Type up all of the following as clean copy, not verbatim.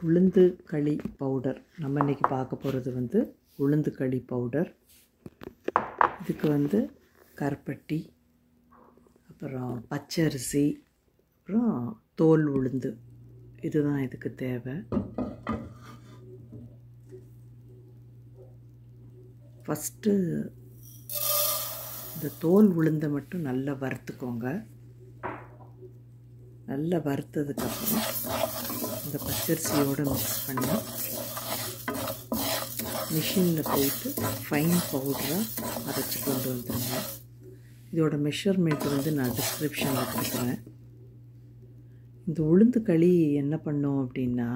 உளுந்து களி பவுடர். நம்ம இன்றைக்கி பார்க்க போகிறது வந்து உளுந்து களி பவுடர். இதுக்கு வந்து கருப்பட்டி, அப்புறம் பச்சரிசி, அப்புறம் தோல் உளுந்து, இதுதான் இதுக்கு தேவை. ஃபஸ்ட்டு இந்த தோல் உளுந்தை மட்டும் நல்லா வறுத்துக்கோங்க. நல்லா வறுத்ததுக்கப்புறம் இந்த பச்சரிசியோடு மிக்ஸ் பண்ணி மிஷினில் போயிட்டு ஃபைன் பவுடராக அரைச்சி கொண்டு வந்துடுங்க. இதோட மெஷர்மெண்ட் வந்து நான் டிஸ்கிரிப்ஷனில் கொடுக்குறேன். இந்த உளுந்து களி என்ன பண்ணோம் அப்படின்னா,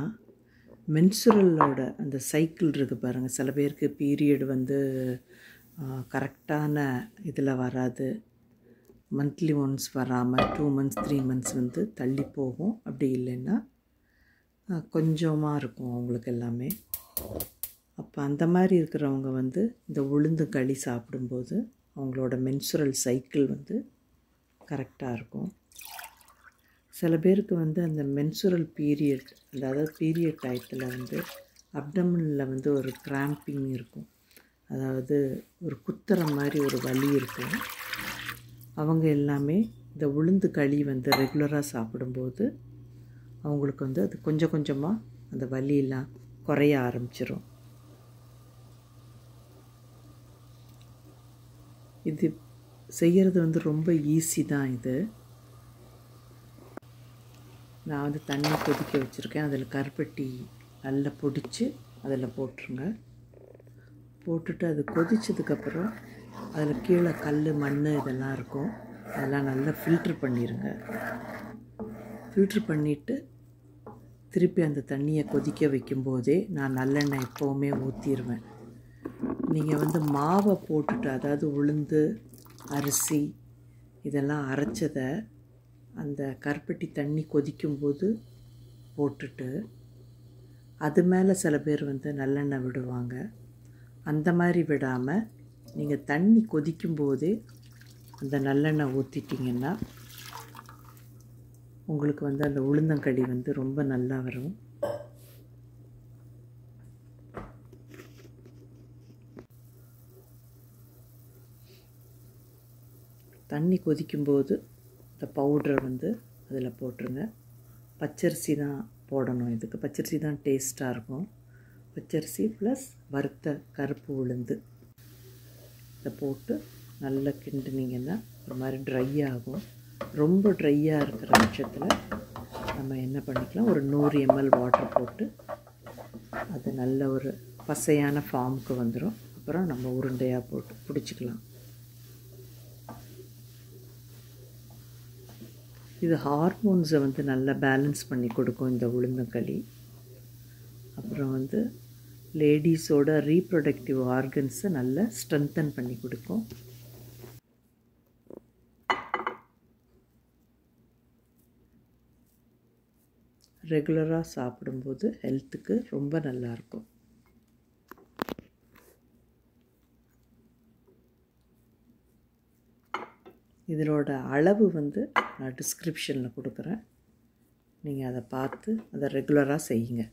மென்சுரலோட அந்த சைக்கிள் இருக்குது பாருங்கள். சில பேருக்கு பீரியட் வந்து கரெக்டான இதில் வராது, மந்த்லி ஒன்ஸ் வராமல் 2 months 3 months வந்து தள்ளி போகும். அப்படி இல்லைன்னா கொஞ்சமாக இருக்கும் அவங்களுக்கு எல்லாமே. அப்போ அந்த மாதிரி இருக்கிறவங்க வந்து இந்த உளுந்து களி சாப்பிடும்போது அவங்களோட மென்சுரல் சைக்கிள் வந்து கரெக்டாக இருக்கும். சில பேருக்கு வந்து அந்த மென்சுரல் பீரியட், அதாவது பீரியட் டயத்தில் வந்து அப்டமனில் வந்து ஒரு கிராம்பிங் இருக்கும், அதாவது ஒரு குத்துற மாதிரி ஒரு வலி இருக்கும். அவங்க எல்லாமே இந்த உளுந்து களி வந்து ரெகுலராக சாப்பிடும்போது அவங்களுக்கு வந்து அது கொஞ்சம் கொஞ்சமாக அந்த வலியெல்லாம் குறைய ஆரம்பிச்சிடும். இது செய்கிறது வந்து ரொம்ப ஈஸி தான். இது நான் வந்து தண்ணி கொதிக்க வச்சுருக்கேன். அதில் கருப்பட்டி நல்லா பொடிச்சு அதில் போட்டுருங்க. போட்டுட்டு அது கொதித்ததுக்கப்புறம் அதில் கீழே கல் மண் இதெல்லாம் இருக்கும், அதெல்லாம் நல்லா ஃபில்ட்ரு பண்ணிடுங்க. ஃபில்ட்ரு பண்ணிவிட்டு திருப்பி அந்த தண்ணியை கொதிக்க வைக்கும்போதே நான் நல்லெண்ணெய் எப்போவுமே ஊற்றிடுவேன். நீங்கள் வந்து மாவை போட்டுட்டு, அதாவது உளுந்து அரிசி இதெல்லாம் அரைச்சதை அந்த கருப்பட்டி தண்ணி கொதிக்கும்போது போட்டுட்டு அது மேலே சில பேர் வந்து நல்லெண்ணெய் விடுவாங்க. அந்த மாதிரி விடாமல் நீங்கள் தண்ணி கொதிக்கும்போதே அந்த நல்லெண்ணெய் ஊற்றிட்டிங்கன்னா உங்களுக்கு வந்து அந்த உளுந்தங்களி வந்து ரொம்ப நல்லா வரும். தண்ணி கொதிக்கும்போது இந்த பவுடரை வந்து அதில் போட்டுருங்க. பச்சரிசி தான் போடணும், இதுக்கு பச்சரிசி தான் டேஸ்ட்டாக இருக்கும். பச்சரிசி ப்ளஸ் வறுத்த கருப்பு உளுந்து இதை போட்டு நல்லா கிண்டுனீங்கன்னா ஒரு மாதிரி ட்ரை ஆகும். ரொம்ப ட்ரையாக இருக்கிற பட்சத்தில் நம்ம என்ன பண்ணிக்கலாம், ஒரு 100 ml வாட்டர் போட்டு அது நல்ல ஒரு பசையான ஃபார்முக்கு வந்துடும். அப்புறம் நம்ம உருண்டையாக போட்டு பிடிச்சிக்கலாம். இது ஹார்மோன்ஸை வந்து நல்லா பேலன்ஸ் பண்ணி கொடுக்கும் இந்த உளுந்தங்களி. அப்புறம் வந்து லேடிஸோட ரீப்ரொடக்டிவ் ஆர்கன்ஸை நல்லா ஸ்ட்ரென்தன் பண்ணி கொடுக்கும். ரெகுலராக சாப்பிடும்போது ஹெல்த்துக்கு ரொம்ப நல்லாயிருக்கும். இதனோட அளவு வந்து நான் டிஸ்கிரிப்ஷனில் கொடுக்குறேன். நீங்கள் அதை பார்த்து அதை ரெகுலராக செய்யுங்க.